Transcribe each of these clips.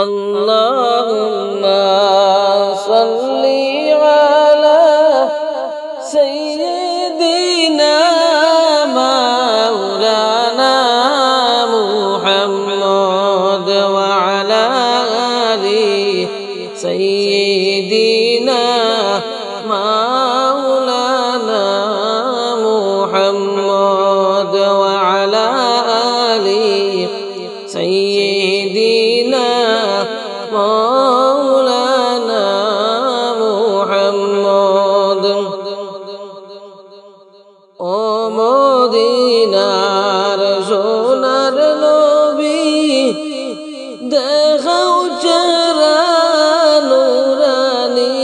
আল্লাহুম্মা সাল্লি আলা সাইয়্যিদিনা মাওলানা মুহাম্মদ ওয়া আলা আলি সাইয়্যিদিনা মাওলানা মুহাম্মদ ওয়া আলা আলি সাইয়্যিদিনা মাওলানা মুহাম্মদ। ও মদিনার সোনার নবী, দেখাও চেহারা নূরানী।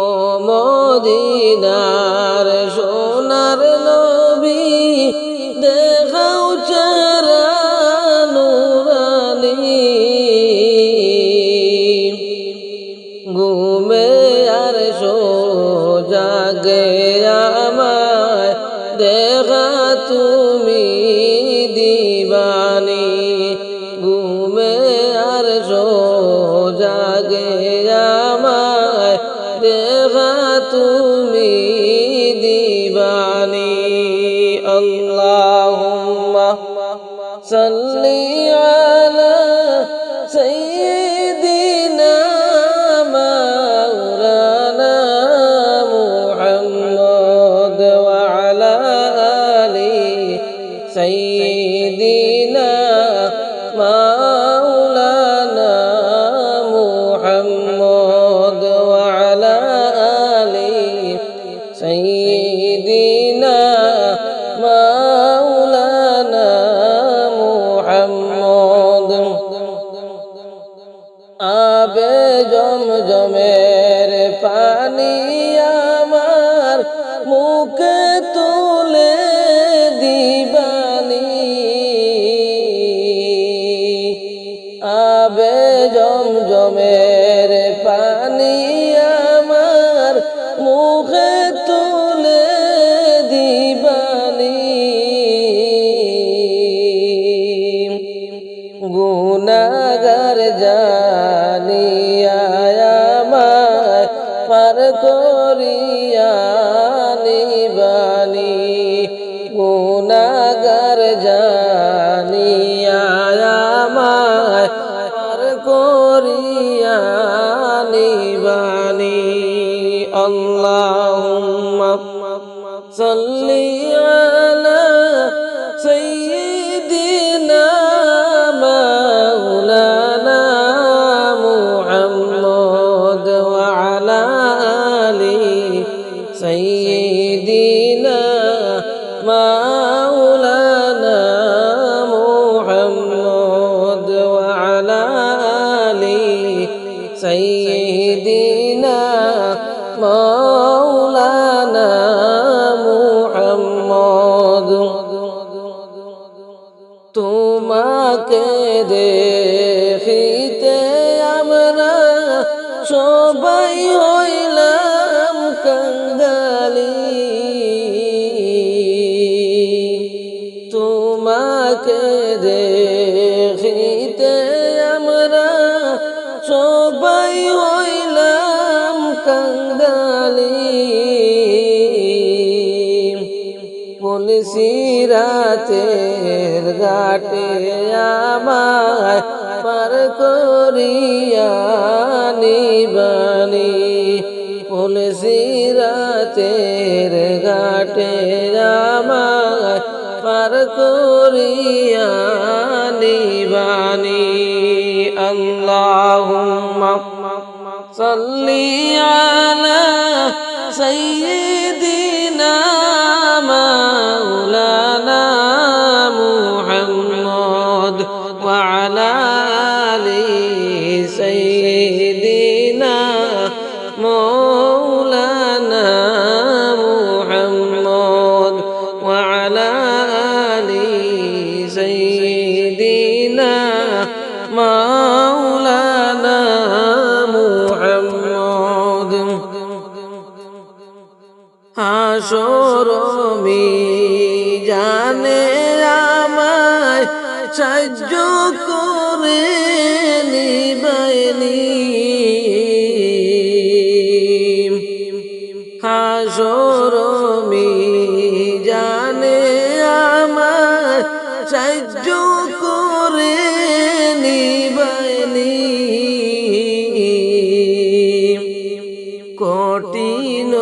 ও মদিনার সোনার নবী, দেখাও চেহারা নূরানী। ঘুমে আর সোজাগে আমায় দেখা তুমি দিবানী। ঘুমে আর সোজাগে আমায় দেখা তুমি দিবানী। আল্লাহুম্মা সাল্লি আলা সাইয়্যিদিনা মাওলানা মুহাম্মদ ওয়া আলা আলি সাইয়্যিদিনা মাওলানা মুহাম্মদ ওয়া আলা আলি সাইয়্যিদিনা মাওলানা মুহাম্মদ। আবে জমজমের পানি আমার মুখে তুলে দিবানী। আবে জমজমের পানি আমার মুখে তুলে দিবানী। গুনাহগার জানিয়া আমায় পার করিয়া নিবানী। গুনাহগার জানিয়া আমায় পার করিয়া নিবানী। আল্লাহুম্মা সাল্লি আলা সাইয়্যিদিনা মাওলানা মুহাম্মদ ওয়া আলা আলি সাইয়্যিদিনা মাওলানা মুহাম্মদ ওয়া আলা আলি সাইয়্যিদিনা মাওলানা মুহাম্মদ। তোমাকে দেখিতে আমরা সবাই হইলাম কাঙ্গালী। তোমাকে দেখিতে আমরা সবাই হইলাম কাঙ্গালী। পুলসিরাতের ঘাটে আমায় পার করিয়া নিবানী। পুলসিরাতের ঘাটে আমায় পার করিয়া নিবানী। আল্লাহুম্মা সাল্লি আলা সাইয়্যিদিনা মাওলানা মুহাম্মদ ওয়া আলা আলি সাইয়্যিদিনা মাওলানা মুহাম্মদ ওয়া আলা আলি সাইয়্যিদিনা মাওলানা মুহাম্মদ। হাসর মিজানে আমায় সাহায্য করে নিবাইনি হাসর মিজানে আমার সাহায্য করে নিবাইনি কঠিন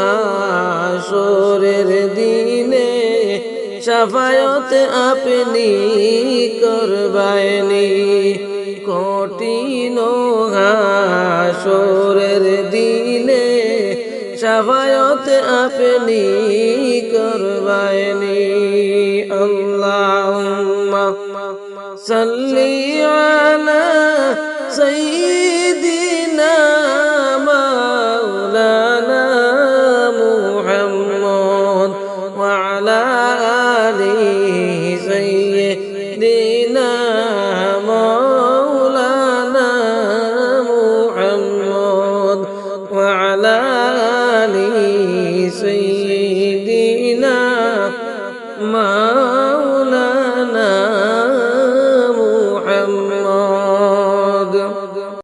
হাসরের দিনে শাফায়াত আপনি করবাইনি কঠিন হাসরের দিনে শাফায়াত আপনি করবাইনি আল্লাহুম্মা সাল্লি আলা সাইয়্যিদিনা মাওলানা মুহাম্মদ ওয়া আলা আলি সাইয়্যিদিনা মাওলানা মুহাম্মদ ওয়া আলা আলি সাইয়্যিদিনা